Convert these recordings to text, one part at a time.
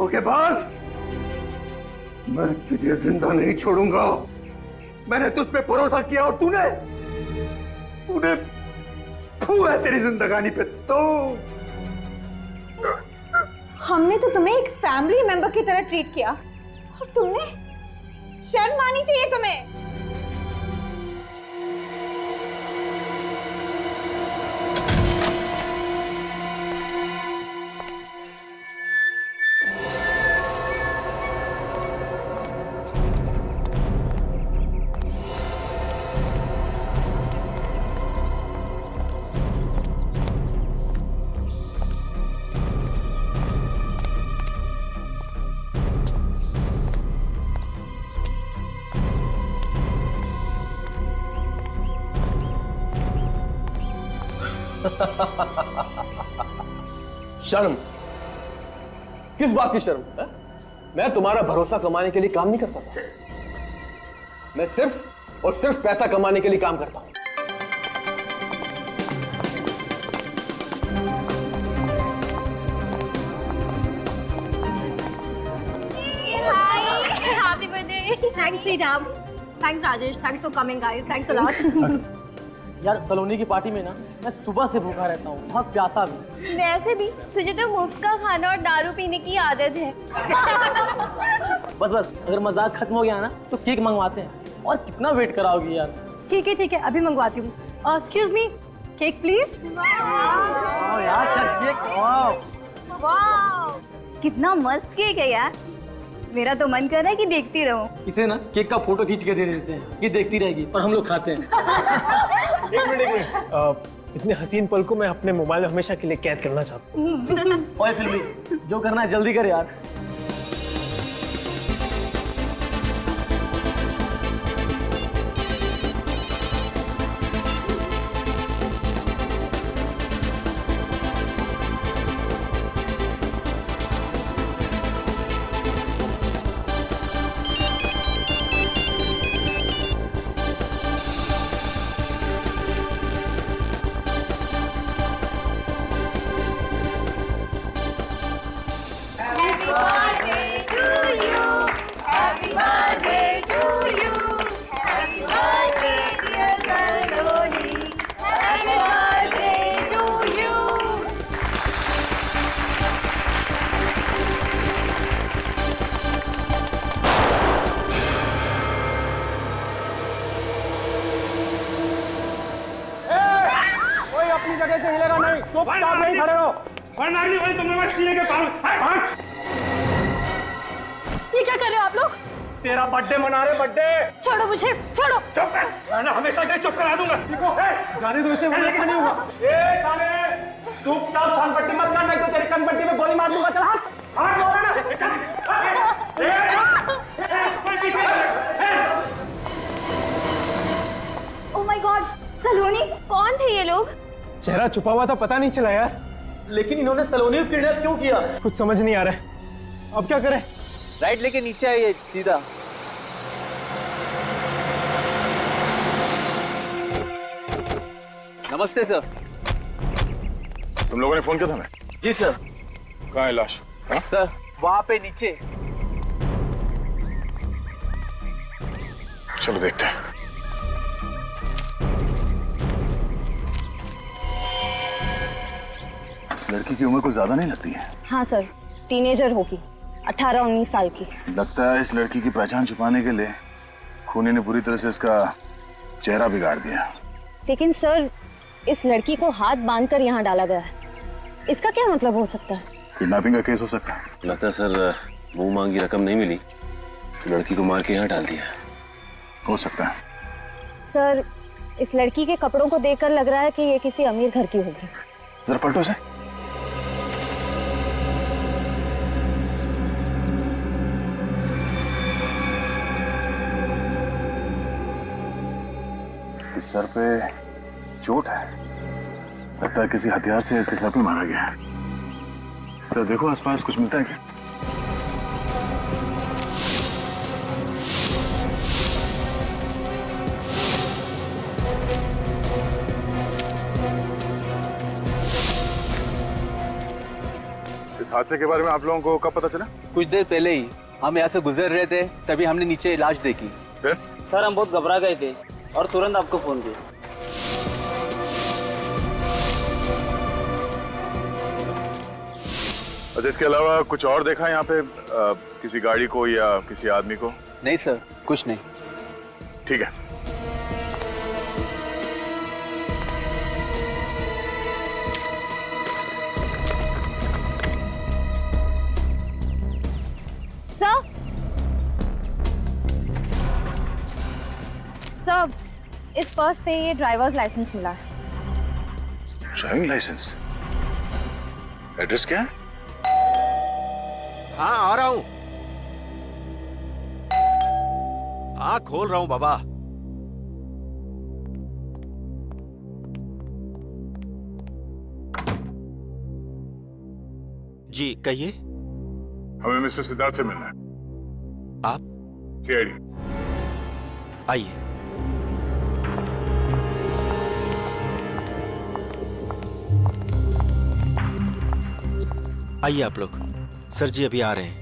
धोखेबाज, मैं तुझे जिंदा नहीं छोड़ूंगा। मैंने तुझ पे भरोसा किया और तूने फू है तेरी जिंदगानी पे। तो हमने तो तुम्हें एक फैमिली मेंबर की तरह ट्रीट किया और तुमने शर्म आनी चाहिए तुम्हें। शर्म? किस बात की शर्म है? मैं तुम्हारा भरोसा कमाने के लिए काम नहीं करता था। मैं सिर्फ और सिर्फ पैसा कमाने के लिए काम करता हूं। Happy birthday. Thanks, Sridham. Thanks, Rajesh. Thanks for coming, guys. Thanks a lot. यार सलोनी की पार्टी में ना मैं सुबह से भूखा रहता हूँ, बहुत प्यासा भी। वैसे भी तुझे तो मुफ्त का खाना और दारू पीने की आदत है। बस बस, अगर मजाक खत्म हो गया ना तो केक मंगवाते हैं। और कितना वेट कराओगी यार? ठीक है, अभी मंगवाती हूँ। Excuse me, cake please. यार केक, वाह, कितना मस्त केक है यार। मेरा तो मन कर रहा है कि देखती रहूं। इसे ना केक का फोटो खींच के दे देते हैं, ये देखती रहेगी और हम लोग खाते हैं। एक मिनट, इतने हसीन पल को मैं अपने मोबाइल में हमेशा के लिए कैद करना चाहता हूँ। ओए फिर भी जो करना है जल्दी कर यार। अपनी जगह से हिलेगा नहीं, चुपचाप नहीं खड़े रहो। वही तुमने मैं सीने के पार। ये क्या कर रहे हो आप लोग? तेरा बर्थडे मना रहे, बर्थडे। छोड़ो मुझे, छोड़ो। चुप कर, मैं ना हमेशा के चुप करा दूंगा। देखो, जाने दो इसे, वो अच्छा नहीं होगा। ए साले, चुपचाप छानपट्टी मत कर, नहीं तो तेरी कनपट्टी में गोली मार दूंगा। चल हाथ लो ना। ओह माय गॉड, सलोनी, कौन थे ये लोग? चेहरा छुपा हुआ था, पता नहीं चला यार। लेकिन इन्होंने सलोनी को किडनैप क्यों किया? कुछ समझ नहीं आ रहा है, अब क्या करें? राइट लेके नीचे आइए सीधा। नमस्ते सर। तुम लोगों ने फोन किया था ना? जी सर। कहाँ है लाश? सर वहां पे नीचे। चलो देखते हैं। इस लड़की की उम्र कुछ ज्यादा नहीं लगती है। हाँ सर, टीनेजर होगी, 18-19 साल की। लगता है इस लड़की की पहचान छुपाने के लिए खूनी ने पूरी तरह से इसका चेहरा बिगाड़ दिया। लेकिन सर, इस लड़की को हाथ बांधकर यहाँ डाला गया है, इसका क्या मतलब हो सकता है? किडनैपिंग का केस हो सकता है। लगता है सर मुंह मांगी रकम नहीं मिली, लड़की को मार के यहाँ डाल दिया। हो सकता है। सर, इस लड़की के कपड़ों को देखकर लग रहा है कि ये किसी अमीर घर की होगी। जरा पलटो से। इसके सर पे चोट है, लगता है किसी हथियार से इसके सर पे मारा गया है। तो देखो आसपास कुछ मिलता है क्या? इस हादसे के बारे में आप लोगों को कब पता चला? कुछ देर पहले ही हम यहाँ से गुजर रहे थे, तभी हमने नीचे लाश देखी। फिर सर हम बहुत घबरा गए थे और तुरंत आपको फोन किया। अच्छा, इसके अलावा कुछ और देखा यहाँ पे? किसी गाड़ी को या किसी आदमी को? नहीं सर, कुछ नहीं। ठीक है। सर, इस पर्स पे ये ड्राइवर्स लाइसेंस मिला है। Driving licence? एड्रेस क्या है? हाँ आ रहा हूं। हाँ खोल रहा हूं बाबा। जी कहिए। हमें मिस्टर सिद्धार्थ से मिलना है। आप? सीआईडी। आइए। आइए आप लोग। सर जी अभी आ रहे हैं।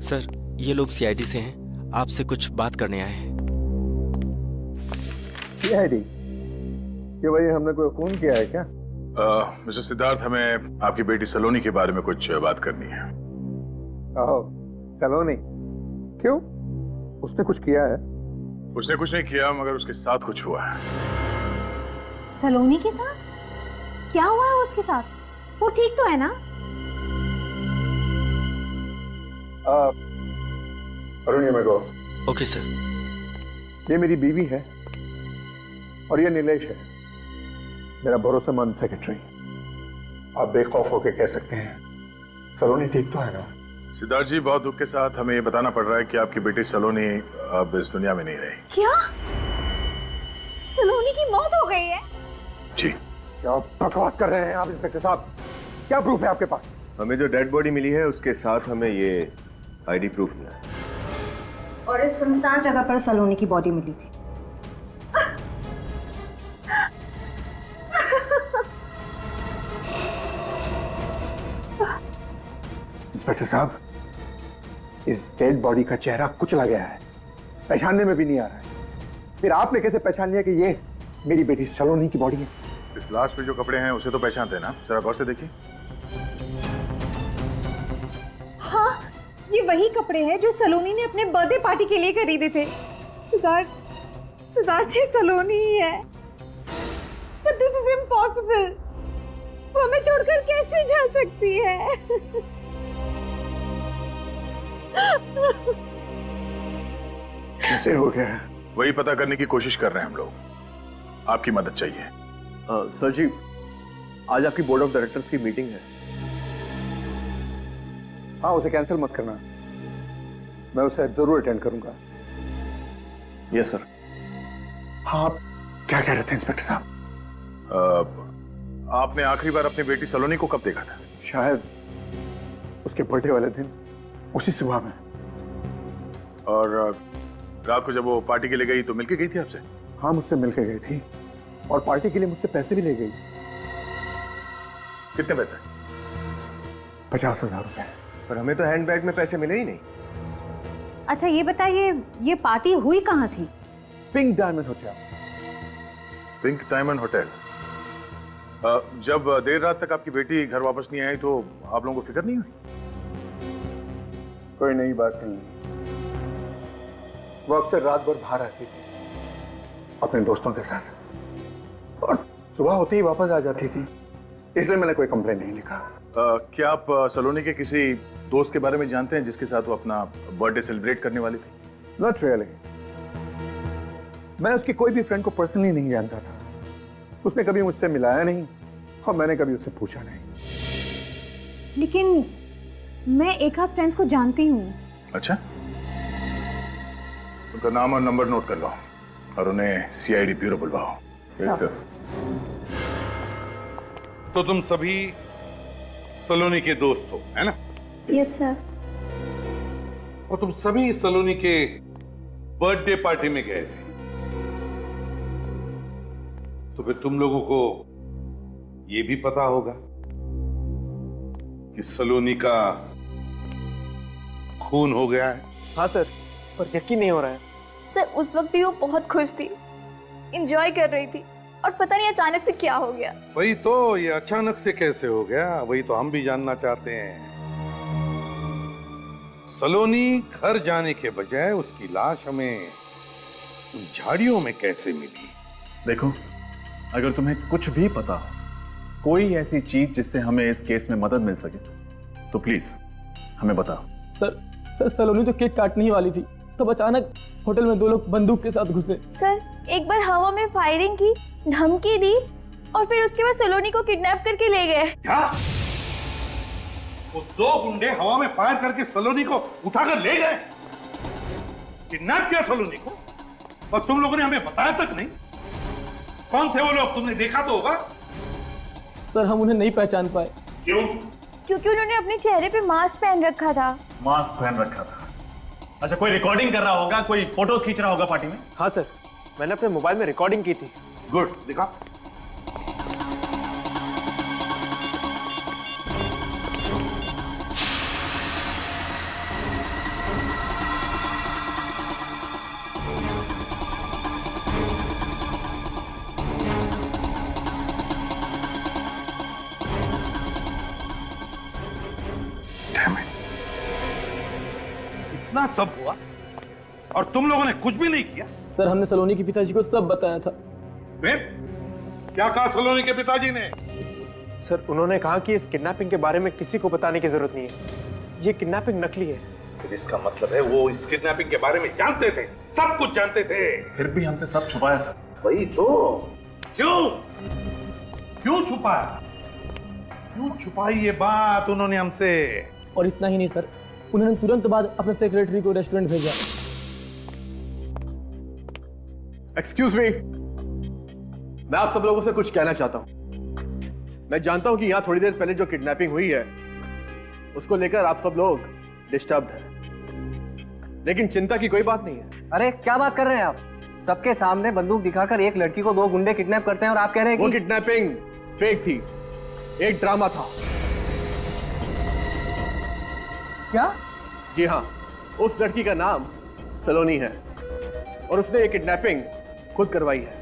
सर ये लोग सीआईडी से हैं, आपसे कुछ बात करने आए हैं। सीआईडी? ये भाई हमने कोई खून किया है क्या? मिस्टर सिद्धार्थ, हमें आपकी बेटी सलोनी के बारे में कुछ बात करनी है। ओह, सलोनी? क्यों? उसने कुछ किया है? उसने कुछ नहीं किया, मगर उसके साथ कुछ हुआ है। सलोनी के साथ? क्या हुआ है उसके साथ? वो ठीक तो है ना? अरुण, ये मेरे को। Okay sir. ये मेरी बीवी है और ये नीलेश है, मेरा भरोसेमंद सेक्रेटरी। आप बेखौफ होकर कह सकते हैं सलोनी ठीक तो है ना? सिद्धार्थ जी, बहुत दुख के साथ हमें ये बताना पड़ रहा है कि आपकी बेटी सलोनी अब इस दुनिया में नहीं रही। क्या? सलोनी की मौत हो गई है? जी। क्या बकवास कर रहे हैं आप इंस्पेक्टर साहब? क्या प्रूफ है आपके पास? हमें जो डेड बॉडी मिली है उसके साथ हमें ये आईडी प्रूफ मिला है। और इस सुनसान जगह पर सलोनी की बॉडी मिली थी। इंस्पेक्टर साहब, इस डेड बॉडी का चेहरा कुचला गया है, पहचानने में भी नहीं आ रहा है। फिर आपने कैसे पहचान लिया कि ये मेरी बेटी सलोनी की बॉडी है? इस लाश पे जो कपड़े हैं उसे तो पहचानते हैं ना? जरा गौर से देखिए। हाँ, ये वही कपड़े हैं जो सलोनी ने अपने बर्थडे पार्टी के लिए खरीदे थे। सिद्धार्थ ही सलोनी ही है। But this is impossible. वो हमें छोड़कर कैसे जा सकती है? कैसे हो गया? वही पता करने की कोशिश कर रहे हैं हम लोग। आपकी मदद चाहिए। सर जी, आज आपकी बोर्ड ऑफ डायरेक्टर्स की मीटिंग है। हाँ, उसे कैंसिल मत करना, मैं उसे जरूर अटेंड करूंगा। Yes sir. हाँ, आप क्या कह रहे थे इंस्पेक्टर साहब? आपने आखिरी बार अपनी बेटी सलोनी को कब देखा था? शायद उसके बर्थडे वाले दिन, उसी सुबह में। और रात को जब वो पार्टी के लिए गई तो मिलके गई थी आपसे? हाँ, मुझसे मिलके गई थी और पार्टी के लिए मुझसे पैसे भी ले गई। कितने पैसे? 50,000 रुपए। पर हमें तो हैंडबैग में पैसे मिले ही नहीं। अच्छा ये बताइए, ये पार्टी हुई कहाँ थी? Pink diamond hotel. Pink diamond hotel. जब देर रात तक आपकी बेटी घर वापस नहीं आई तो आप लोगों को फिक्र नहीं हुई? कोई नई बात नहीं। वो अक्सर रात भर बाहर रहती थी अपने दोस्तों के साथ और सुबह होते ही वापस आ जाती थी, इसलिए मैंने कोई कंप्लेंट नहीं लिखा। क्या आप सलोनी के किसी दोस्त के बारे में जानते हैं जिसके साथ वो अपना बर्थडे सेलिब्रेट करने वाली थी? Not really. मैं उसकी कोई भी फ्रेंड को पर्सनली नहीं जानता था। उसने कभी मुझसे मिलाया नहीं और मैंने कभी उससे पूछा नहीं। लेकिन मैं एक आध फ्रेंड्स को जानती हूँ। अच्छा, उनका नाम और नंबर नोट कर लो। और उन्हें सीआईडी ब्यूरो बुलवाओ। सर। तो तुम सभी सलोनी के दोस्त हो, है ना? Yes sir. और तुम सभी सलोनी के बर्थडे पार्टी में गए थे, तो फिर तुम लोगों को यह भी पता होगा कि सलोनी का खून हो गया है। हाँ सर, पर यकीन नहीं हो रहा है। सर उस वक्त भी वो बहुत खुश थी, एंजॉय कर रही थी, और पता नहीं अचानक से क्या हो गया। वही तो, ये अचानक से कैसे हो गया, वही तो हम भी जानना चाहते हैं। सलोनी घर जाने के बजाय उसकी लाश हमें उन झाड़ियों में कैसे मिली? देखो, अगर तुम्हें कुछ भी पता हो, कोई ऐसी चीज जिससे हमें इस केस में मदद मिल सके, तो प्लीज हमें बताओ। सर सलोनी तो केक काटने ही वाली थी, तब अचानक होटल में 2 लोग बंदूक के साथ घुसे। सर एक बार हवा में फायरिंग की, धमकी दी, और फिर उसके बाद सलोनी को किडनैप करके ले गए। क्या? वो 2 गुंडे हवा में फायर करके सलोनी को उठाकर ले गए? किडनैप किया सलोनी को? और तुम लोगों ने हमें बताया तक नहीं? कौन थे वो लोग? तुमने देखा तो होगा। सर हम उन्हें नहीं पहचान पाए। क्यों? क्योंकि उन्होंने अपने चेहरे पे मास्क पहन रखा था। मास्क पहन रखा था। अच्छा, कोई रिकॉर्डिंग कर रहा होगा, कोई फोटोज खींच रहा होगा पार्टी में? हाँ सर, मैंने अपने मोबाइल में रिकॉर्डिंग की थी। गुड, दिखा। इतना सब हुआ और तुम लोगों ने कुछ भी नहीं किया? सर हमने सलोनी के पिताजी को सब बताया था। फिर क्या कहा सलोनी के पिताजी ने? सर उन्होंने कहा कि इस किडनैपिंग के बारे में किसी को बताने की जरूरत नहीं है, ये किडनैपिंग नकली है। फिर इसका मतलब है वो इस किडनैपिंग के बारे में जानते थे, सब कुछ जानते थे। फिर भी हमसे सब छुपाया सर। वही तो, क्यों छुपाया? क्यों छुपाई ये बात उन्होंने हमसे? और इतना ही नहीं सर, उन्होंने तुरंत बाद अपने सेक्रेटरी को रेस्टोरेंट भेजा। एक्सक्यूज मी, मैं आप सब लोगों से कुछ कहना चाहता हूं। मैं जानता हूं कि यहां थोड़ी देर पहले जो किडनैपिंग हुई है उसको लेकर आप सब लोग डिस्टर्ब्ड हैं, लेकिन चिंता की कोई बात नहीं है। अरे क्या बात कर रहे हैं आप? सबके सामने बंदूक दिखाकर एक लड़की को 2 गुंडे किडनैप करते हैं और आप कह रहे हैं कि वो किडनैपिंग फेक थी, एक ड्रामा था। क्या? जी हाँ, उस लड़की का नाम सलोनी है और उसने ये किडनैपिंग खुद करवाई है।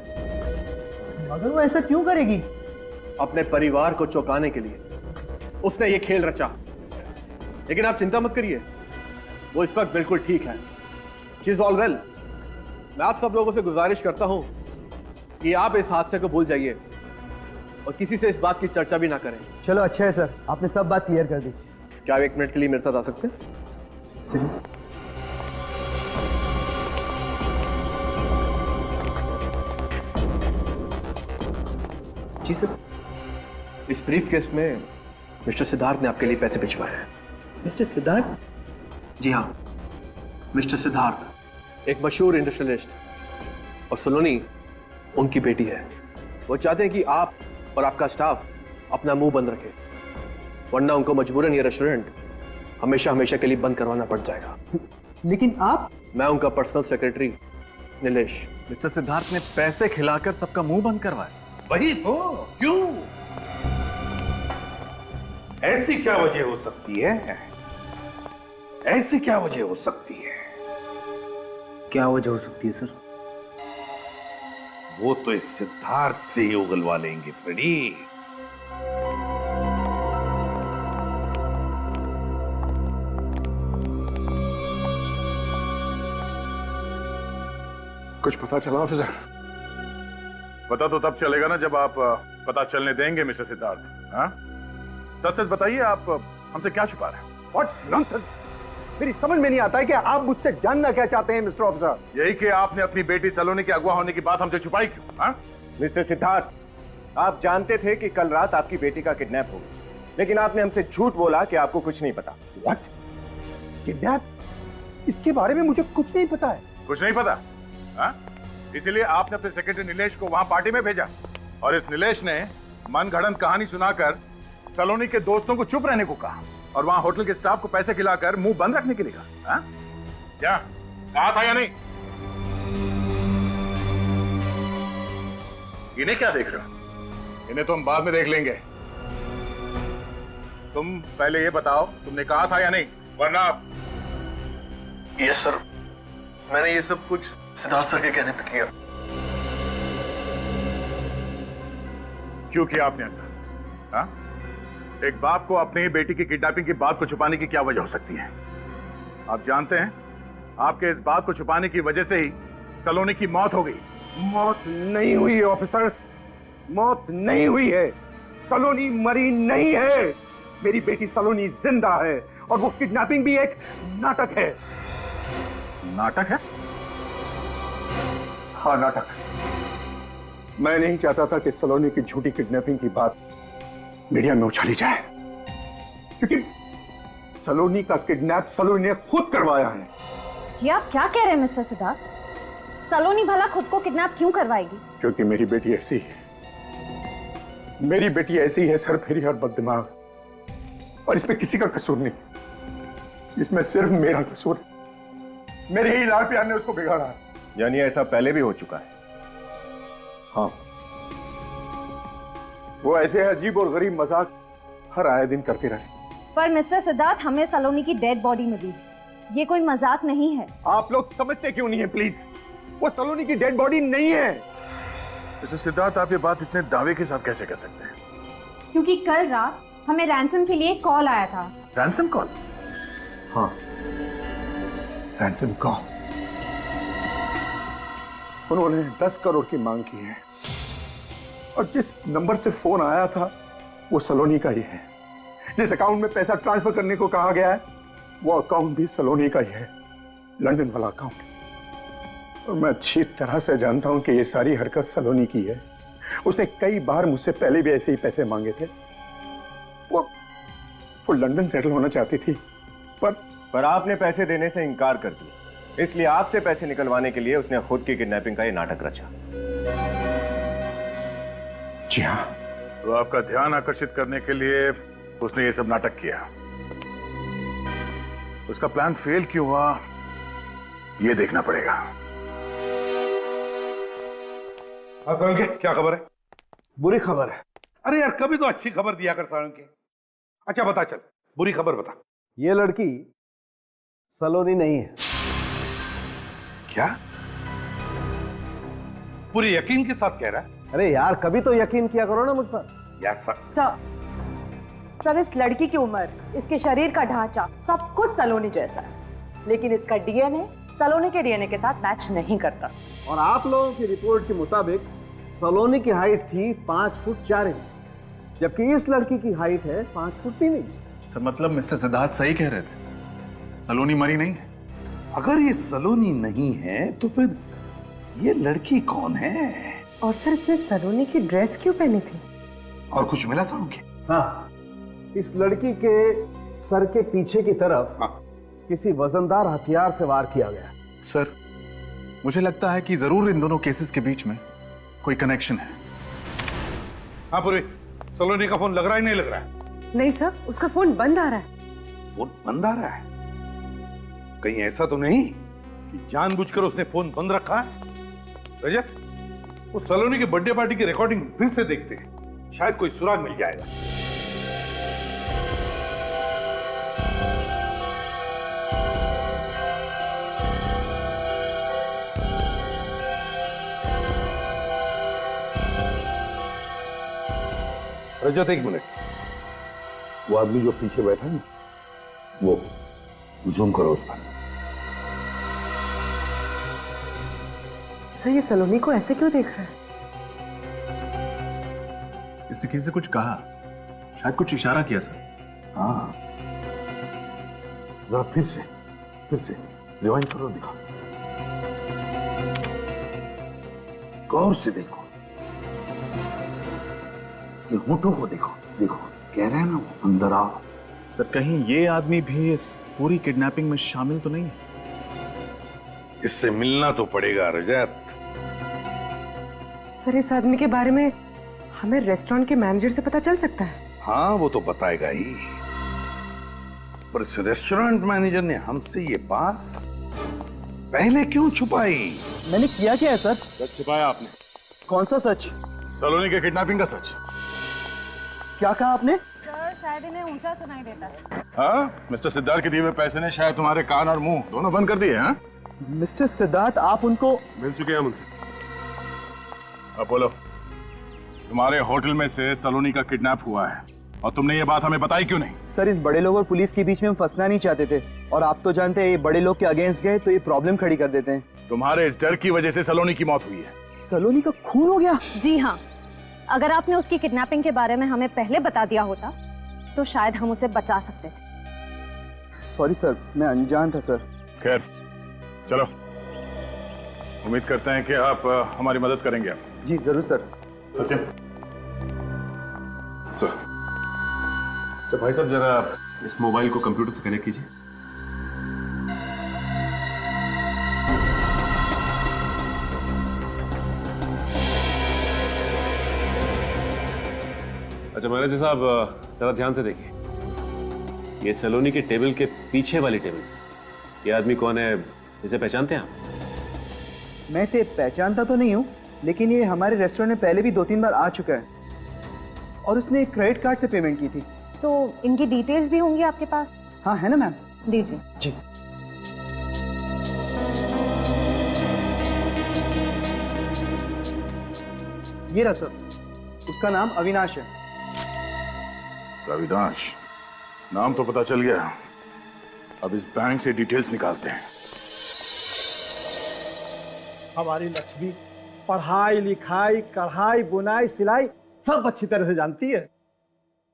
मगर वो ऐसा क्यों करेगी? अपने परिवार को चौंकाने के लिए उसने ये खेल रचा। लेकिन आप चिंता मत करिए, वो इस वक्त बिल्कुल ठीक है। She is all well. मैं आप सब लोगों से गुजारिश करता हूं कि आप इस हादसे को भूल जाइए और किसी से इस बात की चर्चा भी ना करें। चलो अच्छा है सर, आपने सब बात क्लियर कर दी। क्या आप 1 मिनट के लिए मेरे साथ आ सकते हैं? जी सर। इस ब्रीफ केस में मिस्टर सिद्धार्थ ने आपके लिए पैसे भिजवाए हैं। मिस्टर सिद्धार्थ? जी हाँ, मिस्टर सिद्धार्थ एक मशहूर इंडस्ट्रियलिस्ट और सलोनी उनकी बेटी है। वो चाहते हैं कि आप और आपका स्टाफ अपना मुंह बंद रखे, वरना उनको मजबूरन ये रेस्टोरेंट हमेशा हमेशा के लिए बंद करवाना पड़ जाएगा। लेकिन आप? मैं उनका personal secretary Nilesh. Mister Siddharth ने पैसे खिलाकर सबका मुंह बंद करवाया? वही तो, क्यों? ऐसी क्या वजह हो सकती है? ऐसी क्या वजह हो सकती है? क्या वजह हो सकती है सर? वो तो इस सिद्धार्थ से ही उगलवा लेंगे फ्रेडी। कुछ पता चला ऑफिसर? पता तो तब चलेगा ना जब आप पता चलने देंगे मिस्टर सिद्धार्थ। हाँ, सच सच बताइए, आप हमसे क्या छुपा रहे हैं? What nonsense! मेरी समझ में नहीं आता है कि आप मुझसे जानना क्या चाहते हैं मिस्टर ऑफिसर। यही कि आपने अपनी बेटी सलोनी के अगवा होने की बात हमसे छुपाई क्यों? हाँ? मिस्टर सिद्धार्थ, आप जानते थे कि कल रात आपकी बेटी का किडनैप हो गया, लेकिन आपने हमसे झूठ बोला कि आपको कुछ नहीं पता। What? किडनैप? इसके बारे में मुझे कुछ नहीं पता है। कुछ नहीं पता? हाँ? इसीलिए आपने अपने सेक्रेटरी नीलेश को वहां पार्टी में भेजा और इस नीलेश ने मनगढ़ंत कहानी सुनाकर सलोनी के दोस्तों को चुप रहने को कहा और वहां होटल के स्टाफ को पैसे खिलाकर मुंह बंद रखने के लिए कहा। हाँ? क्या कहा था या नहीं? इन्हें क्या देख रहे हो? इन्हें तो हम बाद में देख लेंगे। तुम पहले ये बताओ तुमने कहा था या नहीं, वरना। यस सर, मैंने ये सब कुछ सिद्धार्थ सर के कहने पे किया। क्यों किया आपने ऐसा? हाँ? एक बाप को अपनी ही बेटी की किडनैपिंग की बात को छुपाने की क्या वजह हो सकती है? आप जानते हैं आपके इस बात को छुपाने की वजह से ही सलोनी की मौत हो गई। मौत नहीं हुई है ऑफिसर, मौत नहीं हुई है। सलोनी मरी नहीं है। मेरी बेटी सलोनी जिंदा है और वो किडनैपिंग भी एक नाटक है। नाटक है? हाँ, नाटक। मैं नहीं चाहता था कि सलोनी की झूठी किडनैपिंग की बात मीडिया में उछाली जाए, क्योंकि सलोनी का किडनैप सलोनी ने खुद करवाया है। ये आप क्या कह रहे हैं मिस्टर सिद्धार्थ? सलोनी भला खुद को किडनैप क्यों करवाएगी? क्योंकि मेरी बेटी ऐसी है। मेरी बेटी ऐसी है, सरफेरी और बददिमाग, और इसमें किसी का कसूर नहीं। इसमें सिर्फ मेरा कसूर है। मेरे ही लाल प्यार ने उसको बिगाड़ा है। यानी ऐसा पहले भी हो चुका है? हाँ, वो ऐसे अजीब और गरीब मजाक हर आए दिन करते रहे। पर मिस्टर सिद्धार्थ, हमें सलोनी की डेड बॉडी मिली। ये कोई मजाक नहीं है। आप लोग समझते क्यों नहीं है प्लीज? वो सलोनी की डेड बॉडी नहीं है। मिस्टर सिद्धार्थ, आप ये बात इतने दावे के साथ कैसे कर सकते हैं? क्योंकि कल रात हमें रैंसम के लिए कॉल आया था। Ransom call? हाँ, रैंसम कॉल। उन्होंने 10 करोड़ की मांग की है और जिस नंबर से फोन आया था वो सलोनी का ही है। जिस अकाउंट में पैसा ट्रांसफर करने को कहा गया है वो अकाउंट भी सलोनी का ही है, लंदन वाला अकाउंट। और मैं अच्छी तरह से जानता हूं कि ये सारी हरकत सलोनी की है। उसने कई बार मुझसे पहले भी ऐसे ही पैसे मांगे थे। वो लंदन सेटल होना चाहती थी, पर आपने पैसे देने से इनकार कर दिया, इसलिए आपसे पैसे निकलवाने के लिए उसने खुद की किडनैपिंग का ये नाटक रचा। जी हाँ। तो आपका ध्यान आकर्षित करने के लिए उसने ये सब नाटक किया। उसका प्लान फेल क्यों हुआ ये देखना पड़ेगा। हाँ सालुंके, क्या खबर है? बुरी खबर है। अरे यार, कभी तो अच्छी खबर दिया कर सालुंके। अच्छा बता, चल बुरी खबर बता। ये लड़की सलोनी नहीं है। क्या? पूरे यकीन के साथ कह रहा है? अरे यार, कभी तो यकीन किया करो ना मुझ पर। यार सर, इस लड़की की उम्र, इसके शरीर का ढांचा, सब कुछ सलोनी जैसा है, लेकिन इसका डीएनए सलोनी के डीएनए के साथ मैच नहीं करता। और आप लोगों की रिपोर्ट के मुताबिक सलोनी की हाइट थी 5 फुट 4 इंच, जबकि इस लड़की की हाइट है 5 फुट 3 इंच। सर, मतलब मिस्टर सिद्धार्थ सही कह रहे थे, सलोनी मरी नहीं है। अगर ये सलोनी नहीं है तो फिर ये लड़की कौन है? और सर, इसने सलोनी की ड्रेस क्यों पहनी थी? और कुछ मिला सालुंके? हाँ, इस लड़की के सर के पीछे की तरफ किसी वजनदार हथियार से वार किया गया। सर, मुझे लगता है कि जरूर इन दोनों केसेस के बीच में कोई कनेक्शन है। हाँ पूरी, सलोनी का फोन लग रहा है नहीं लग रहा है? नहीं सर, उसका फोन बंद आ रहा है। फोन बंद आ रहा है? कहीं ऐसा तो नहीं कि जानबूझकर उसने फोन बंद रखा है? रजत, उस सलोनी के बर्थडे पार्टी की रिकॉर्डिंग फिर से देखते हैं, शायद कोई सुराग मिल जाएगा। रजत, एक मिनट। वो आदमी जो पीछे बैठा है, वो जूम करो उस पर। सर, ये सलोनी को ऐसे क्यों देख रहा है? इसने किसी से कुछ कहा, शायद कुछ इशारा किया सर। हाँ, जरा फिर से रिवाइंड करो, दिखा, गौर से देखो, ये होठों को देखो, कह रहे हैं ना अंदर आओ। सर, कहीं ये आदमी भी इस पूरी किडनैपिंग में शामिल तो नहीं है? इससे मिलना तो पड़ेगा रजत। सर इस आदमी के बारे में हमें रेस्टोरेंट के मैनेजर से पता चल सकता है? हाँ वो तो बताएगा ही, पर इस रेस्टोरेंट मैनेजर ने हमसे ये बात पहले क्यों छुपाई? मैंने किया क्या है सर? सच छुपाया आपने। कौन सा सच? सलोनी के किडनैपिंग का सच। क्या कहा आपने? सर शायद इन्हें ऊंचा सुनाई देता है। हाँ, मिस्टर सिद्धार्थ के दिए हुए पैसे ने शायद तुम्हारे कान और मुंह दोनों बंद कर दिए हैं। मिस्टर सिद्धार्थ, आप उनको मिल चुके हैं मुझसे। अब बोलो, तुम्हारे होटल में से सलोनी का किडनैप हुआ है और तुमने ये बात हमें बताई क्यों नहीं? सर, इन बड़े लोग और पुलिस के बीच में हम फंसना नहीं चाहते थे, और आप तो जानते हैं ये बड़े लोग के अगेंस्ट गए तो ये प्रॉब्लम खड़ी कर देते हैं। तुम्हारे इस डर की वजह से सलोनी की मौत हुई है। सलोनी का खून हो गया? जी हाँ, अगर आपने उसकी किडनैपिंग के बारे में हमें पहले बता दिया होता तो शायद हम उसे बचा सकते थे। सॉरी सर, मैं अनजान था सर। खैर चलो, उम्मीद करते हैं कि आप हमारी मदद करेंगे। जी जरूर सर। सचिन सर, तो भाई साहब जरा इस मोबाइल को कंप्यूटर से कनेक्ट कीजिए। अच्छा महाराज साहब, जरा ध्यान से देखिए, ये सलोनी के टेबल के पीछे वाली टेबल, ये आदमी कौन है, इसे पहचानते हैं आप? मैं इसे पहचानता तो नहीं हूँ, लेकिन ये हमारे रेस्टोरेंट में पहले भी 2-3 बार आ चुका है, और उसने क्रेडिट कार्ड से पेमेंट की थी। तो इनकी डिटेल्स भी होंगी आपके पास? हाँ है ना मैम। दीजिए। जी। ये रहा सर, उसका नाम अविनाश है। अविनाश नाम तो पता चल गया, अब इस बैंक से डिटेल्स निकालते हैं। हमारी लक्ष्मी पढ़ाई लिखाई कढ़ाई बुनाई सिलाई सब अच्छी तरह से जानती है,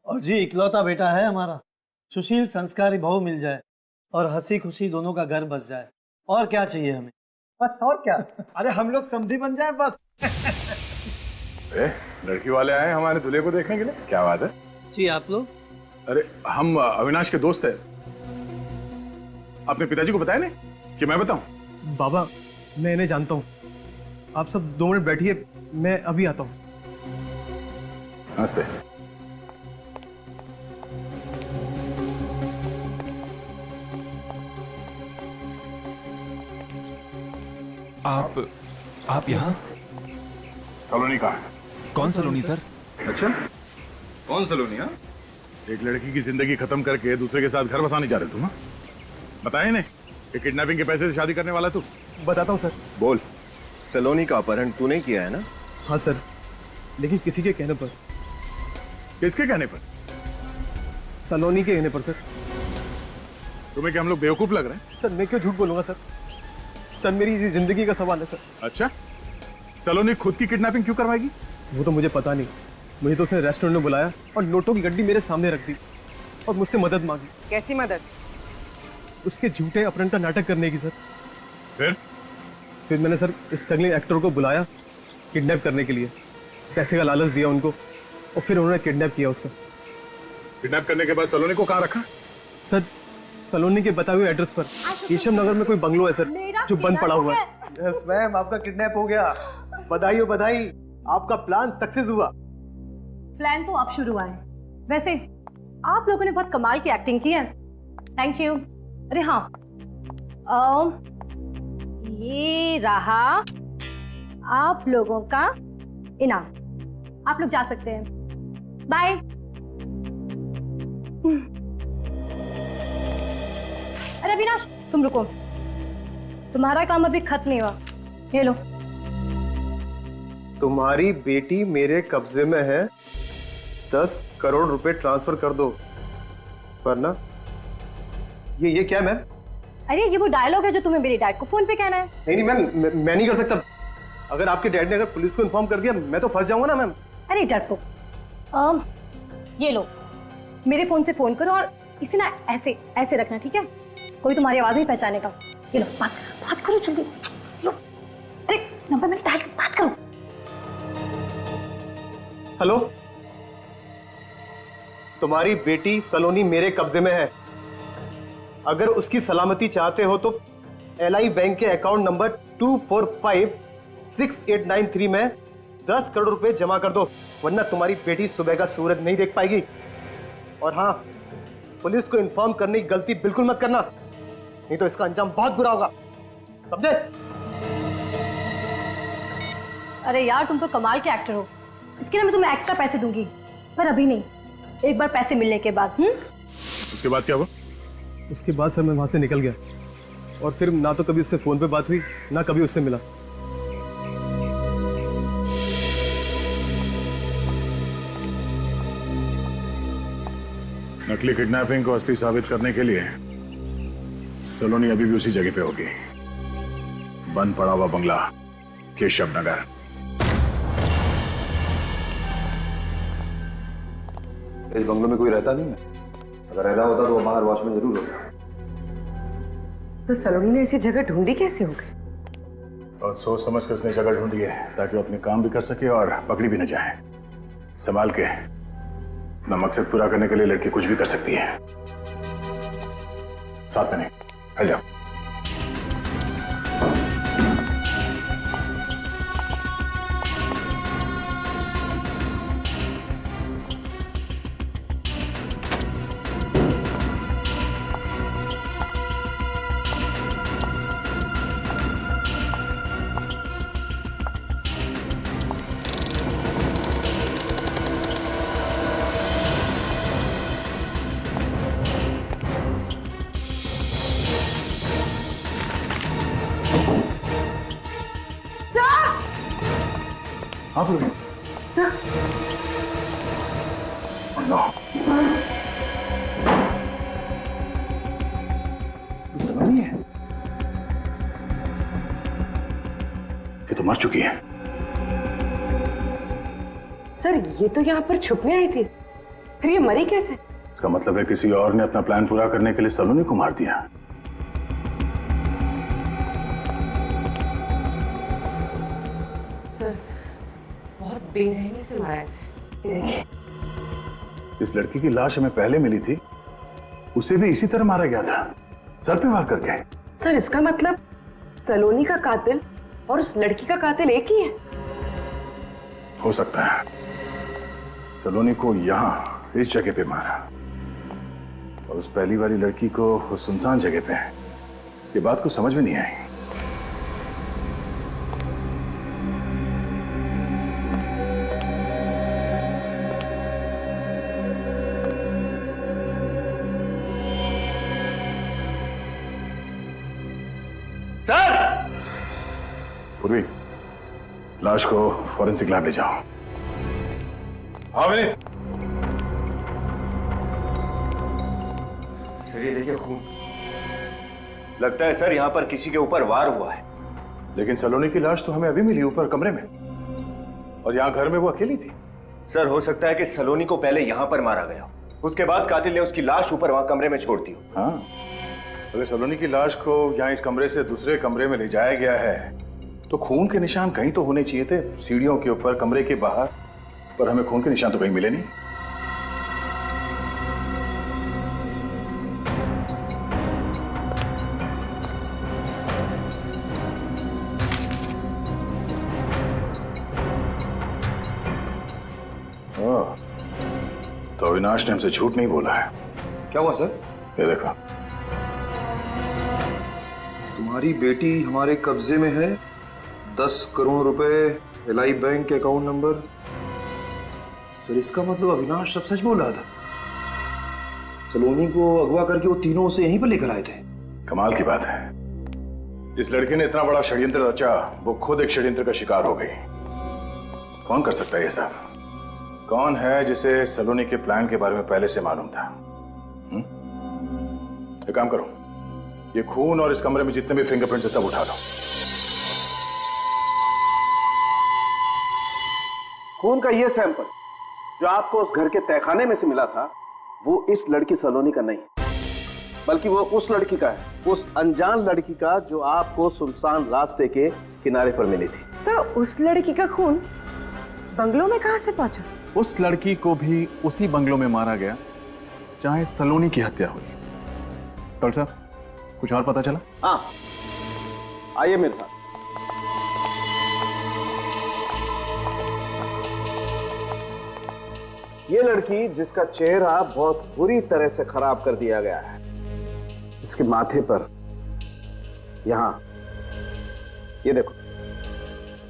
और जी इकलौता बेटा है हमारा, सुशील संस्कारी बहू मिल जाए और हंसी खुशी दोनों का घर बस जाए, और क्या चाहिए हमें? बस और क्या। अरे हम लोग समझी बन जाए बस। लड़की वाले आए हमारे दूल्हे को देखने के लिए, क्या बात है? जी आप लोग? अरे हम अविनाश के दोस्त हैं। अपने पिताजी को बताया नहीं कि मैं बताऊं? बाबा मैं इन्हें जानता हूँ, आप सब 2 मिनट बैठिए, मैं अभी आता हूँ। नमस्ते। आप यहाँ? सलोनी कहाँ है? कौन सलोनी सर? अच्छा, कौन सलोनी? हाँ, एक लड़की की जिंदगी खत्म करके दूसरे के साथ घर बसाने जा रहे तुम? बताया नहीं कि किडनैपिंग के पैसे से शादी करने वाला तू? बताता हूँ सर। बोल, सलोनी का अपहरण तूने किया है ना? हाँ सर, लेकिन किसी के कहने पर। किसके कहने पर? सलोनी के कहने पर सर। तुम्हें क्या हम लोग बेवकूफ लग रहे हैं? सर मैं क्यों झूठ बोलूंगा सर, सर मेरी जिंदगी का सवाल है सर। अच्छा, सलोनी खुद की किडनैपिंग क्यों करवाएगी? वो तो मुझे पता नहीं, मुझे तो उसने रेस्टोरेंट में बुलाया और नोटों की गड्डी मेरे सामने रख दी और मुझसे मदद मांगी। कैसी मदद? उसके झूठे अपहरण का नाटक करने की सर। फिर मैंने सर इस स्ट्रगलिंग एक्टर को बुलाया किडनैप करने के लिए, पैसे का लालच दिया उनको और फिर उन्होंने किडनैप किया उसका। किडनैप करने के बाद सलोनी को कहाँ रखा? सर सलोनी के बताए हुए एड्रेस पर केशव नगर में कोई बंगलो है सर जो बंद पड़ा हुआ है। यस मैम, आपका किडनैप हो गया। बधाई हो बधाई, आपका प्लान सक्सेस हुआ। प्लान तो अब शुरू हुआ है। वैसे आप लोगों ने बहुत कमाल की एक्टिंग की है, थैंक यू। अरे हाँ, ये रहा आप लोगों का इनाम, आप लोग जा सकते हैं, बाय। अरे अविनाश तुम रुको, तुम्हारा काम अभी खत्म नहीं हुआ, ये लो। तुम्हारी बेटी मेरे कब्जे में है, 10 करोड़ रुपए ट्रांसफर कर दो, वरना ये क्या मैम? अरे ये वो डायलॉग है जो तुम्हें मेरे डैड को फोन पे कहना है। नहीं मैम, मैं नहीं कर सकता। अगर आपके डैड ने अगर पुलिस को इन्फॉर्म कर दिया मैं तो फंस जाऊंगा ना मैम। अरे डरपोक, ये लो, मेरे फोन से फोन करो और इसे ना ऐसे ऐसे रखना, ठीक है? कोई तुम्हारी आवाज नहीं पहचानेगा। ये लो, बात करो जल्दी। लो, अरे नंबर मैंने डायल, बात करो। हेलो, तुम्हारी बेटी सलोनी मेरे कब्जे में है। अगर उसकी सलामती चाहते हो तो LI बैंक के अकाउंट नंबर 24568993 में 10 करोड़ रुपए जमा कर दो, वरना तुम्हारी बेटी सुबह का सूरज नहीं देख पाएगी। और हाँ, पुलिस को इन्फॉर्म करने की गलती बिल्कुल मत करना, नहीं तो इसका अंजाम बहुत बुरा होगा, समझे? अरे यार तुम तो कमाल के एक्टर हो, इसके लिए मैं तुम्हें एक्स्ट्रा पैसे दूंगी, पर अभी नहीं, एक बार पैसे मिलने के बाद। उसके बाद क्या हुआ? उसके बाद सर मैं वहां से निकल गया और फिर ना तो कभी उससे फोन पे बात हुई, ना कभी उससे मिला। नकली किडनैपिंग को असली साबित करने के लिए सलोनी अभी भी उसी जगह पे होगी, बंद पड़ा हुआ बंगला, केशव नगर। इस बंगलों में कोई रहता नहीं है, अगर रह रहा होता तो वो बाहर वॉश में जरूर होता। तो सलोनी ने ऐसी जगह ढूंढी कैसे होगी? और सोच समझ कर उसने जगह ढूंढी है ताकि वो अपने काम भी कर सके और पकड़ी भी न जाए। संभाल के, अपना मकसद पूरा करने के लिए लड़की कुछ भी कर सकती है। साथ में नहीं, हट जाओ। आप लोग नो, तो सलोनी है, ये तो मर चुकी है। सर ये तो यहाँ पर छुपने आई थी, फिर ये मरी कैसे? इसका मतलब है किसी और ने अपना प्लान पूरा करने के लिए सलोनी को मार दिया। सर बहुत बेरहमी से मारा है। इस लड़की की लाश हमें पहले मिली थी, उसे भी इसी तरह मारा गया था, सर पे वार करके। सर इसका मतलब सलोनी का कातिल और उस लड़की का कातिल एक ही है? हो सकता है सलोनी को यहाँ इस जगह पे मारा और उस पहली वाली लड़की को उस सुनसान जगह पे। ये बात को समझ में नहीं आई। सर! पूर्वी, लाश को फॉरेंसिक लैब ले जाओ। हाँ विनीत। सर ये देखिए खून, लगता है सर यहाँ पर किसी के ऊपर वार हुआ है। लेकिन सलोनी की लाश तो हमें अभी मिली ऊपर कमरे में, और यहाँ घर में वो अकेली थी। सर हो सकता है कि सलोनी को पहले यहाँ पर मारा गया, उसके बाद कातिल ने उसकी लाश ऊपर वहां कमरे में छोड़ दी। हाँ, अगर सलोनी की लाश को यहाँ इस कमरे से दूसरे कमरे में ले जाया गया है तो खून के निशान कहीं तो होने चाहिए थे, सीढ़ियों के ऊपर, कमरे के बाहर, पर हमें खून के निशान तो कहीं मिले नहीं। तो अविनाश ने हमसे झूठ नहीं बोला है। क्या हुआ सर? ये देखो, तुम्हारी बेटी हमारे कब्जे में है, 10 करोड़ रुपए, एलआई बैंक के अकाउंट नंबर। सर इसका मतलब अविनाश सब सच बोल रहा था। सलोनी को अगवा करके वो तीनों उसे यहीं पर लेकर आए थे। कमाल की बात है, जिस लड़की ने इतना बड़ा षड्यंत्र रचा वो खुद एक षड्यंत्र का शिकार हो गई। कौन कर सकता है ये सब? कौन है जिसे सलोनी के प्लान के बारे में पहले से मालूम था? एक काम करो, ये खून और इस कमरे में जितने भी फिंगरप्रिंट्स है सब उठा लो। खून का ये सैंपल जो आपको उस घर के तहखाने में से मिला था, वो इस लड़की सलोनी का नहीं, बल्कि वो उस लड़की का है, उस अनजान लड़की का जो आपको सुनसान रास्ते के किनारे पर मिली थी। सर उस लड़की का खून बंगलों में कहां से पहुंचा? उस लड़की को भी उसी बंगलों में मारा गया चाहे सलोनी की हत्या हुई। डॉक्टर साहब, कुछ और पता चला? ये लड़की जिसका चेहरा बहुत बुरी तरह से खराब कर दिया गया है, इसके माथे पर यहां ये देखो,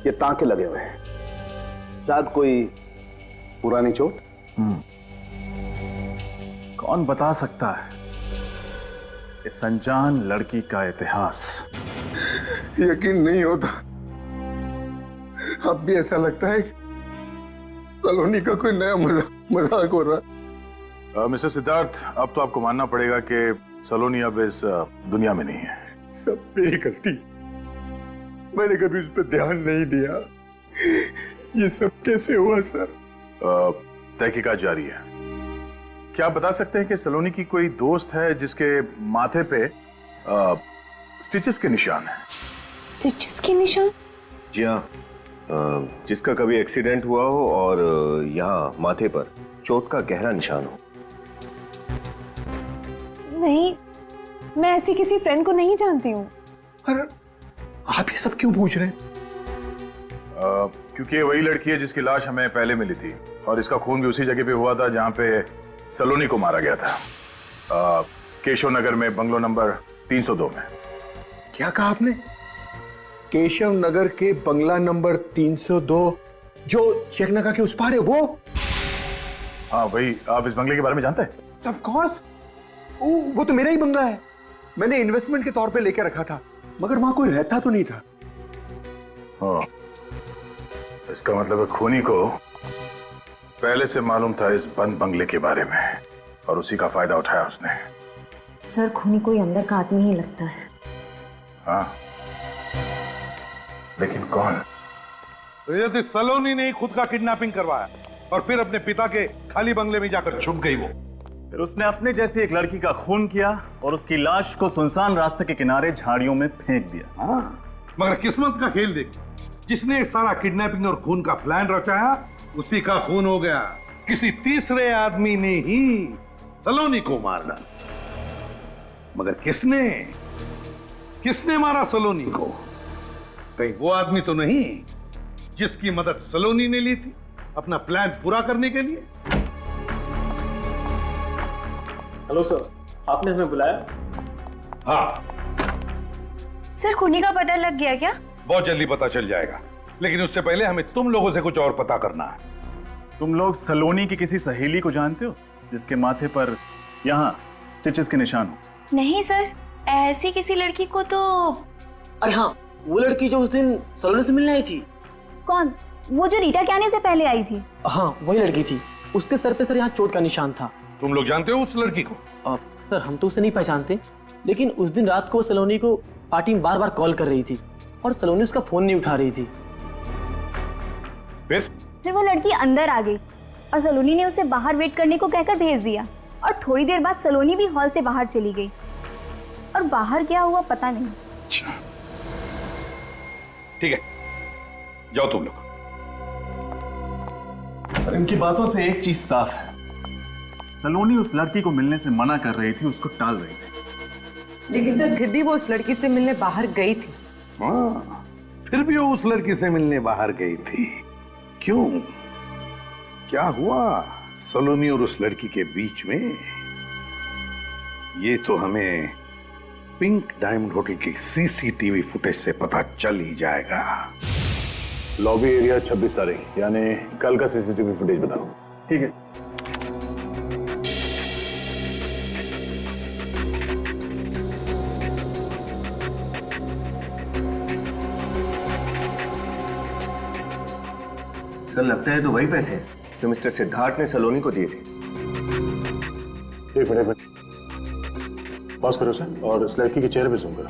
ये टांके लगे हुए हैं। शायद कोई पुरानी चोट। कौन बता सकता है इस अनजान लड़की का इतिहास। यकीन नहीं होता, अब भी ऐसा लगता है सलोनी का कोई नया मजाक हो रहा है। मिस्टर सिद्धार्थ, अब तो आपको मानना पड़ेगा कि सलोनी अब इस दुनिया में नहीं है। सब मेरी गलती, मैंने कभी उस पर ध्यान नहीं दिया। ये सब कैसे हुआ सर? तहकीकात जारी है। क्या आप बता सकते हैं कि सलोनी की कोई दोस्त है जिसके माथे पे स्टिचेस के निशान है? स्टिचेस के निशान? जी हाँ, जिसका कभी एक्सीडेंट हुआ हो और यहाँ माथे पर चोट का गहरा निशान हो। नहीं, मैं ऐसी किसी फ्रेंड को नहीं जानती हूँ। पर आप ये सब क्यों पूछ रहे हैं? क्योंकि ये वही लड़की है जिसकी लाश हमें पहले मिली थी और इसका खून भी उसी जगह पे हुआ था जहां पे सलोनी को मारा गया था, केशव नगर में, बंगलो नंबर 302 में। क्या कहा आपने? केशव नगर के बंगला नंबर 302 जो चेकनाका के उस पार है वो? हाँ वही। आप इस बंगले के बारे में जानते हैं? ऑफ कोर्स, वो तो मेरा ही बंगला है। मैंने इन्वेस्टमेंट के तौर पे लेके रखा था, मगर वहां कोई रहता तो नहीं था। हाँ, इसका मतलब है खूनी को पहले से मालूम था इस बंद बंगले के बारे में और उसी का फायदा उठाया उसने। सर, खूनी कोई अंदर का आदमी ही लगता है। हाँ, लेकिन कौन? यदि सलोनी ने खुद का किडनैपिंग करवाया और फिर अपने पिता के खाली बंगले में जाकर छुप गई वो। फिर उसने अपने जैसी एक लड़की का खून किया और उसकी लाश को सुनसान रास्ते के किनारे झाड़ियों में फेंक दिया। हाँ, मगर किस्मत का खेल देखिए, जिसने सारा किडनैपिंग और खून का प्लान रचाया उसी का खून हो गया। किसी तीसरे आदमी ने ही सलोनी को मार डाला। मगर किसने मारा सलोनी को? कहीं वो आदमी तो नहीं जिसकी मदद सलोनी ने ली थी अपना प्लान पूरा करने के लिए? हेलो सर, आपने हमें बुलाया? हाँ सर, खूनी का पता लग गया क्या? बहुत जल्दी पता चल जाएगा, लेकिन उससे पहले हमें तुम लोगों से कुछ और पता करना है। तुम लोग सलोनी की किसी सहेली को जानते हो जिसके माथे पर यहाँ स्टिचेस के निशान हो? नहीं सर, ऐसी किसी लड़की को तो। अरे हाँ, वो लड़की जो उस दिन सलोनी से मिलने आई थी। कौन? वो जो रीटा के आने से पहले आई थी? हाँ, वही लड़की थी। उसके सर पे सर यहाँ चोट का निशान था। तुम लोग जानते हो उस लड़की को? सर, हम तो उसे नहीं पहचानते, लेकिन उस दिन रात को सलोनी को पार्टी में बार बार कॉल कर रही थी और सलोनी उसका फोन नहीं उठा रही थी। फिर वो लड़की अंदर आ गई और सलोनी ने उसे बाहर वेट करने को कहकर भेज दिया और थोड़ी देर बाद सलोनी भी हॉल से बाहर चली गई और बाहर क्या हुआ पता नहीं। ठीक है, जाओ तुम लोग। सर, इनकी बातों से एक चीज साफ है, सलोनी उस लड़की को मिलने से मना कर रही थी, उसको टाल रही थी। लेकिन सर, फिर भी वो उस लड़की से मिलने बाहर गई थी। हाँ, फिर भी वो उस लड़की से मिलने बाहर गई थी। क्यों? क्या हुआ सलोनी और उस लड़की के बीच में? ये तो हमें पिंक डायमंड होटल की सीसीटीवी फुटेज से पता चल ही जाएगा। लॉबी एरिया 26 तारीख, यानी कल का सीसीटीवी फुटेज बताओ। ठीक है। सर, लगता है तो वही पैसे हैं जो मिस्टर सिद्धार्थ ने सलोनी को दिए थे। एक मिनट, पॉज करो सर और इस लड़की के चेहरे पे जूम करो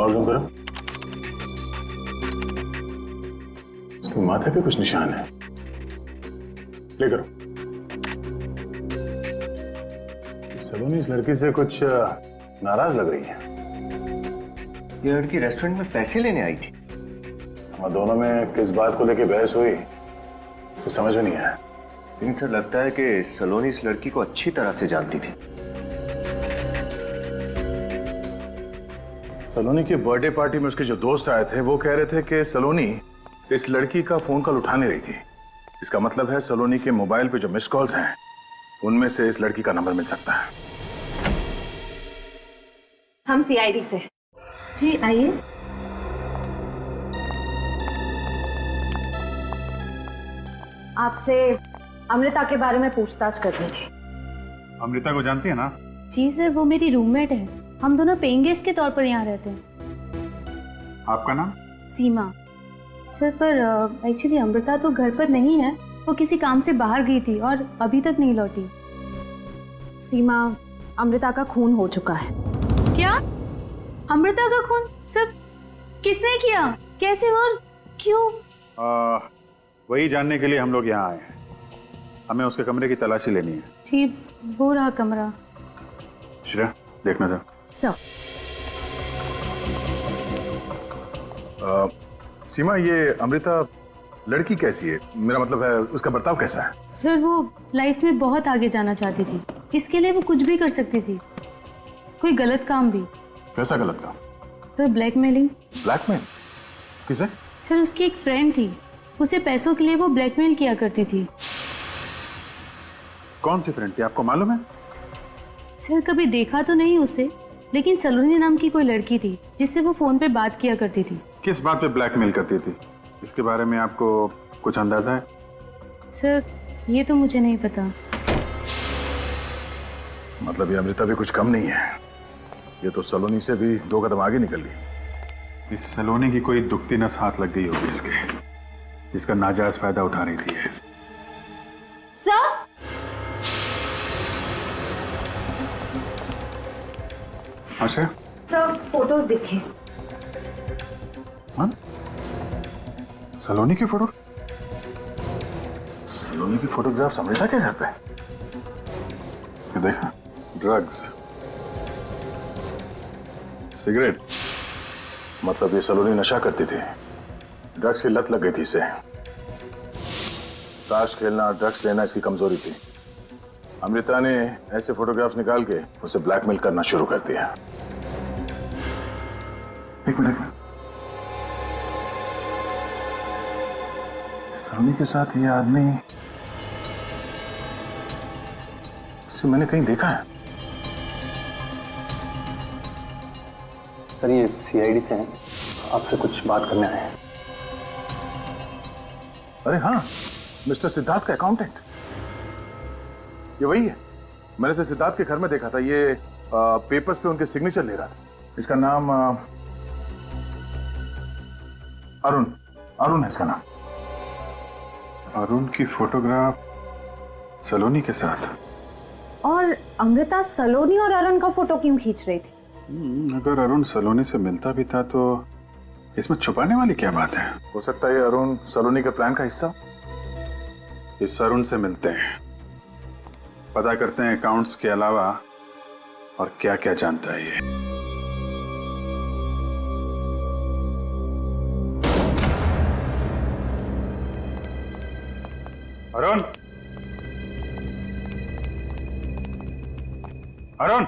और जूम करो। उसके माथे पे कुछ निशान है, प्ले करो। सलोनी इस लड़की से कुछ नाराज लग रही है। ये लड़की रेस्टोरेंट में पैसे लेने आई थी। और दोनों में किस बात को लेके बहस हुई कुछ समझ में नहीं आया। लेकिन सर, लगता है कि सलोनी इस लड़की को अच्छी तरह से जानती थी। सलोनी की बर्थडे पार्टी में उसके जो दोस्त आए थे वो कह रहे थे कि सलोनी इस लड़की का फोन कॉल उठा नहीं रही थी इसका मतलब है सलोनी के मोबाइल पे जो मिस कॉल्स हैं उनमें से इस लड़की का नंबर मिल सकता है। हम सीआईडी से। जी आइए। आपसे अमृता के बारे में पूछताछ कर रही थी। अमृता को जानती है ना? जी सर, वो मेरी रूममेट है। हम दोनों पेइंग गेस्ट के तौर पर यहाँ रहते हैं। आपका नाम? सीमा। सर पर एक्चुअली अमृता तो घर पर नहीं है, वो किसी काम से बाहर गई थी और अभी तक नहीं लौटी। सीमा, अमृता का खून हो चुका है। क्या? अमृता का खून? सर किसने किया, कैसे और क्यों? वही जानने के लिए हम लोग यहाँ आए हैं। हमें उसके कमरे की तलाशी लेनी है। जी, वो रहा कमरा। श्रेया, देखना सर। सर। सीमा, ये अमृता लड़की कैसी है? मेरा मतलब है उसका बर्ताव कैसा है? सर वो लाइफ में बहुत आगे जाना चाहती थी, इसके लिए वो कुछ भी कर सकती थी, कोई गलत काम भी। कैसा गलत काम? Sir blackmailing. ब्लैकमेल? किसे? सर उसकी एक फ्रेंड थी, उसे पैसों के लिए वो ब्लैकमेल किया करती थी। कौन सी फ्रेंड थी, आपको मालूम है? सर कभी देखा तो नहीं उसे, लेकिन सलोनी नाम की कोई लड़की थी जिससे वो फोन पे बात किया करती थी। किस बात पे ब्लैकमेल करती थी, इसके बारे में आपको कुछ अंदाजा है? सर ये तो मुझे नहीं पता। मतलब ये अमृता भी कुछ कम नहीं है, ये तो सलोनी से भी 2 कदम आगे निकल गई। इस सलोनी की कोई दुखती नस हाथ लग गई होगी इसके, जिसका नाजायज फायदा उठा रही थी। सर अच्छा सर, फोटोज देखिए। हाँ? सलोनी की फोटो? सलोनी की फोटोग्राफ्स अमृता के घर पे? ये देखा, ड्रग्स, सिगरेट, मतलब ये सलोनी नशा करती थी, ड्रग्स की लत लग गई थी इसे। ताश खेलना, ड्रग्स लेना इसकी कमजोरी थी। अमृता ने ऐसे फोटोग्राफ्स निकाल के उसे ब्लैकमेल करना शुरू कर दिया। एक मिनट, सलोनी के साथ ये आदमी, इसे मैंने कहीं देखा है। सर ये सीआईडी से हैं, आपसे कुछ बात करने आए हैं। अरे हाँ, मिस्टर सिद्धार्थ का अकाउंटेंट, ये वही है। मैंने इसे सिद्धार्थ के घर में देखा था, ये पेपर्स पे उनके सिग्नेचर ले रहा था। इसका नाम अरुण है इसका नाम। अरुण की फोटोग्राफ सलोनी के साथ? और अमृता सलोनी और अरुण का फोटो क्यों खींच रही थी? अगर अरुण सलोनी से मिलता भी था तो इसमें छुपाने वाली क्या बात है? हो सकता है ये अरुण सलोनी के प्लान का हिस्सा। इस अरुण से मिलते हैं, पता करते हैं अकाउंट्स के अलावा और क्या क्या जानता है ये। अरुण, अरुण,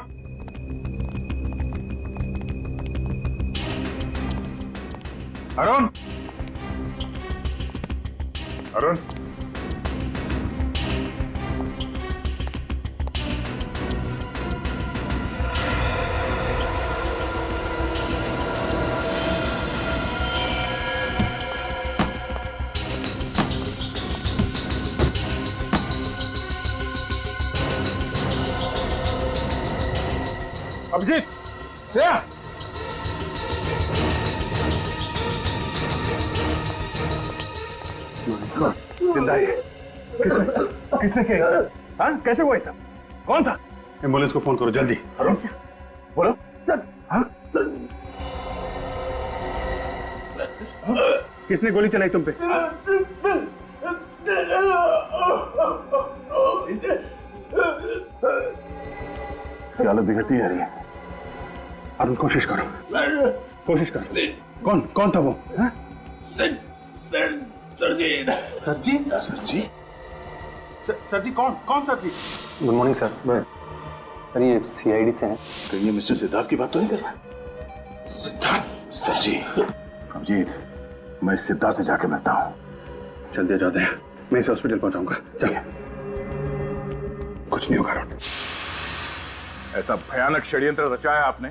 अरुण, अरुण, अभिजीत, श्रेया, जिंदा है। किसने किया ऐसा? हाँ, कैसे हुआ ऐसा? कौन था? एम्बुलेंस को फोन करो जल्दी। बोलो। हाँ? किसने गोली चलाई तुम पे? इसकी हालत बिगड़ती जा रही है। अरुण कोशिश करो, कोशिश करो। कौन था वो? सरजी। सरजी? सरजी? सरजी कौन सरजी? Good morning sir. सर ये सीआईडी से हैं। तो ये मिस्टर सिद्धार्थ की बात तो नहीं कर रहा? सिद्धार्थ? सरजी। अभिजीत, मैं सिद्धार्थ से जाके मिलता हूँ। जल्दी जाते हैं, मैं इसे हॉस्पिटल पहुंचाऊंगा। चलिए। कुछ नहीं होगा अरुण। ऐसा भयानक षड्यंत्र रचाया आपने,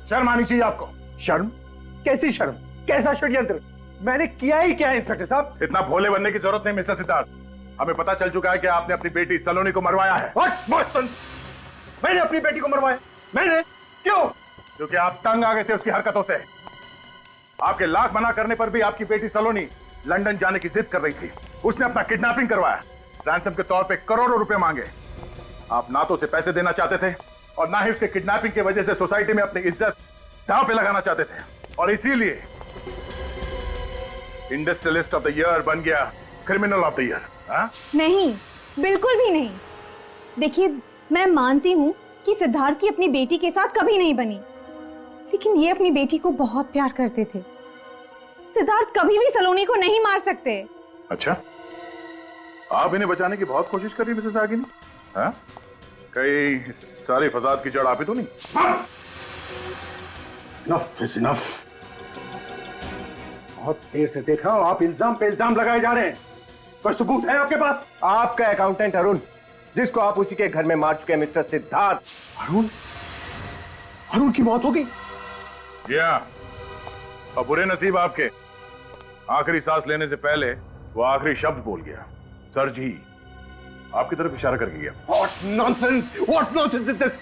शर्म आनी चाहिए आपको। शर्म? कैसी शर्म? कैसा षड्यंत्र? मैंने किया ही क्या है इंस्पेक्टर साहब? इतना भोले बनने की जरूरत नहीं मिस्टर सिद्धार्थ। हमें पता चल चुका है कि आपने अपनी बेटी सलोनी को मरवाया है। मैंने अपनी बेटी को मरवाया? मैंने? क्यों? क्योंकि आप तंग आ गए थे उसकी हरकतों से। आपके लाख मना करने पर भी आपकी बेटी सलोनी लंदन जाने की जिद कर रही थी। उसने अपना किडनैपिंग करवाया, रैंसम के तौर पे करोड़ों रुपए मांगे। आप ना तो उसे पैसे देना चाहते थे और ना ही उसके किडनैपिंग की वजह से सोसाइटी में अपनी इज्जत दांव पे लगाना चाहते थे, और इसीलिए इंडस्ट्रियलिस्ट ऑफ द ईयर बन गया क्रिमिनल ऑफ द ईयर। नहीं, बिल्कुल भी नहीं। देखिए, मैं मानती हूँ कि सिद्धार्थ की अपनी बेटी के साथ कभी नहीं बनी, लेकिन ये अपनी बेटी को बहुत प्यार करते थे। सिद्धार्थ कभी भी सलोनी को नहीं मार सकते। अच्छा, आप इन्हें बचाने की बहुत कोशिश कर रही मिसेस रागिनी? हाँ? कई सारी फसाद की जड़ आप ही तो नहीं? Enough is enough। बहुत देर से देख रहा हूं आप इल्जाम पे इल्जाम लगाए जा रहे हैं। कोई सबूत है आपके पास? आपका अकाउंटेंट अरुण, जिसको आप उसी के घर में मार चुके हैं मिस्टर सिद्धार्थ। अरुण? अरुण की मौत हो गई? जी हाँ, और बुरे नसीब आपके, आखिरी सांस लेने से पहले वो आखिरी शब्द बोल गया, सर जी, आपकी तरफ इशारा करके गया। What nonsense! What nonsense is this?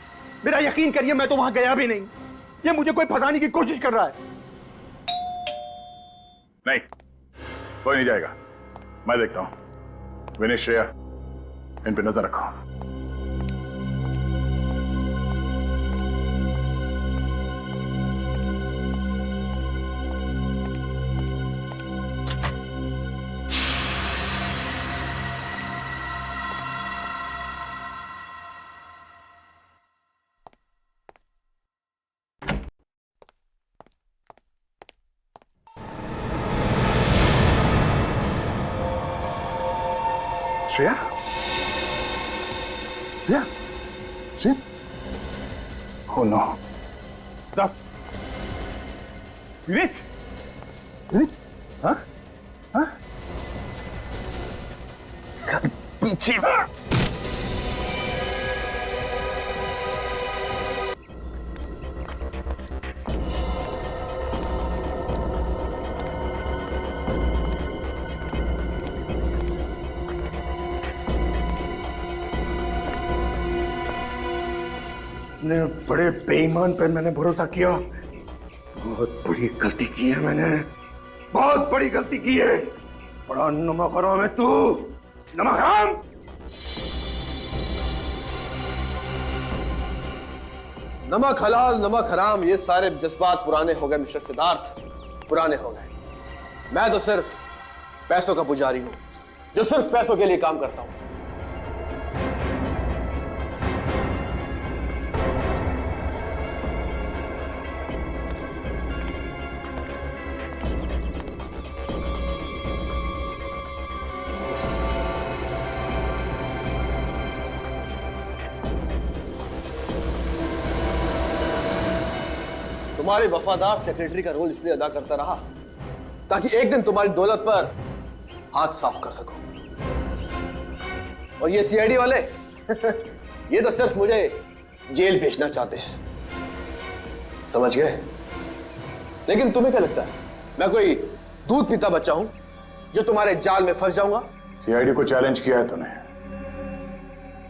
मेरा यकीन करिए, मैं तो वहां गया भी नहीं। ये मुझे कोई फंसाने की कोशिश कर रहा है। नहीं, कोई नहीं जाएगा, मैं देखता हूं। विनय, श्रेया, इन पे नजर रखो। श्रेया? श्रेया? श्रेया? Oh no! विवेक? विवेक? हाँ? हाँ? सर पीछे। बड़े बेईमान पर मैंने भरोसा किया। बहुत बड़ी गलती की है मैंने, बहुत बड़ी गलती की है। बड़ा नमक हराम है तू, नमक हराम। नमक हलाल नमक हराम, ये सारे जज्बात पुराने हो गए मिस्टर सिद्धार्थ, पुराने हो गए। मैं तो सिर्फ पैसों का पुजारी हूं, जो सिर्फ पैसों के लिए काम करता हूं। तुम्हारे वफादार सेक्रेटरी का रोल इसलिए अदा करता रहा ताकि एक दिन तुम्हारी दौलत पर हाथ साफ कर सको। और ये सीआईडी वाले ये तो सिर्फ मुझे जेल भेजना चाहते हैं, समझ गए? लेकिन तुम्हें क्या लगता है मैं कोई दूध पीता बच्चा हूं जो तुम्हारे जाल में फंस जाऊंगा? सीआईडी को चैलेंज किया है तूने,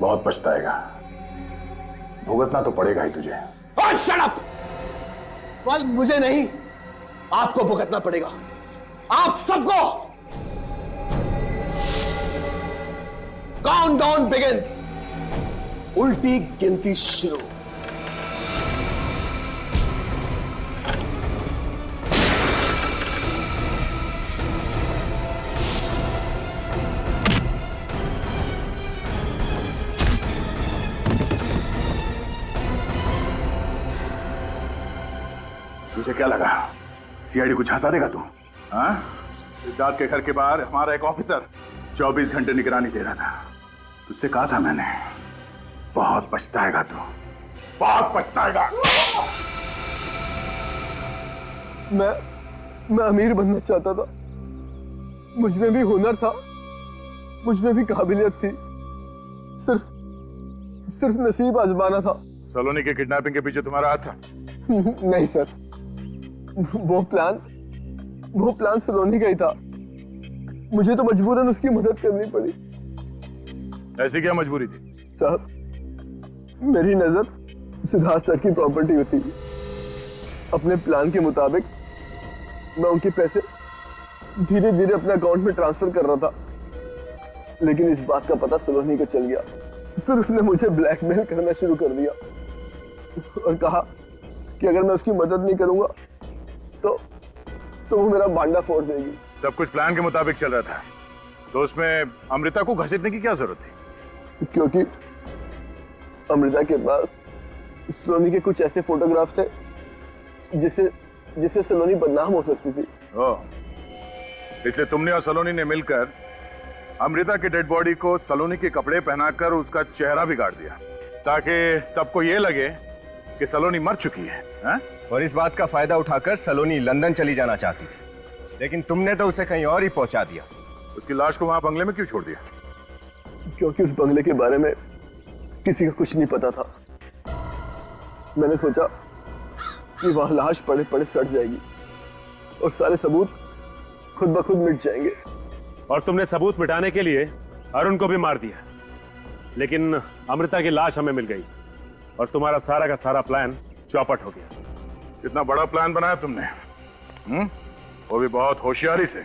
बहुत पछताएगा, भुगतना तो पड़ेगा ही तुझे। ओह शट अप! फल मुझे नहीं, आपको भुगतना पड़ेगा, आप सबको। काउंटडाउन बिगिंस, उल्टी गिनती शुरू। तुझे क्या लगा सीआईडी को झांसा देगा तू? हाँ? सिद्धार्थ के घर के बाहर हमारा एक ऑफिसर 24 घंटे निगरानी दे रहा था। तुझसे कहा था मैंने, बहुत पछताएगा तू, बहुत पछताएगा। मैं अमीर बनना चाहता था, मुझ में भी हुनर था, मुझ में भी काबिलियत थी, सिर्फ नसीब आजमाना था। सलोनी के किडनैपिंग के पीछे तुम्हारा हाथ था? नहीं सर, वो प्लान सलोनी का ही था। मुझे तो मजबूरन उसकी मदद करनी पड़ी। ऐसी क्या मजबूरी थी? साहब, मेरी नजर सिद्धार्थ सर की प्रॉपर्टी में थी। अपने प्लान के मुताबिक मैं उनके पैसे धीरे धीरे अपने अकाउंट में ट्रांसफर कर रहा था, लेकिन इस बात का पता सलोनी को चल गया। फिर उसने मुझे ब्लैकमेल करना शुरू कर दिया और कहा कि अगर मैं उसकी मदद नहीं करूंगा तो वो मेरा भांडा फोड़ देगी। सब कुछ प्लान के मुताबिक चल रहा था, तो उसमें अमृता को घसीटने की क्या जरूरत थी? क्योंकि अमृता के पास सलोनी के कुछ ऐसे फोटोग्राफ्स थे जिससे सलोनी बदनाम हो सकती थी। ओह, इसलिए तुमने और सलोनी ने मिलकर अमृता के डेड बॉडी को सलोनी के कपड़े पहनाकर उसका चेहरा बिगाड़ दिया, ताकि सबको ये लगे कि सलोनी मर चुकी है, हा? और इस बात का फायदा उठाकर सलोनी लंदन चली जाना चाहती थी, लेकिन तुमने तो उसे कहीं और ही पहुंचा दिया। उसकी लाश को वहां बंगले में क्यों छोड़ दिया? क्योंकि उस बंगले के बारे में किसी को कुछ नहीं पता था। मैंने सोचा कि वहां लाश पड़े पड़े सड़ जाएगी और सारे सबूत खुद ब खुद मिट जाएंगे। और तुमने सबूत मिटाने के लिए अरुण को भी मार दिया, लेकिन अमृता की लाश हमें मिल गई और तुम्हारा सारा का सारा प्लान चौपट हो गया। कितना बड़ा प्लान बनाया तुमने, वो भी बहुत होशियारी से।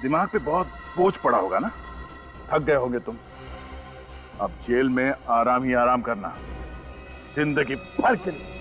दिमाग पे बहुत बोझ पड़ा होगा ना, थक गए होंगे तुम। अब जेल में आराम ही आराम करना, जिंदगी भर के लिए।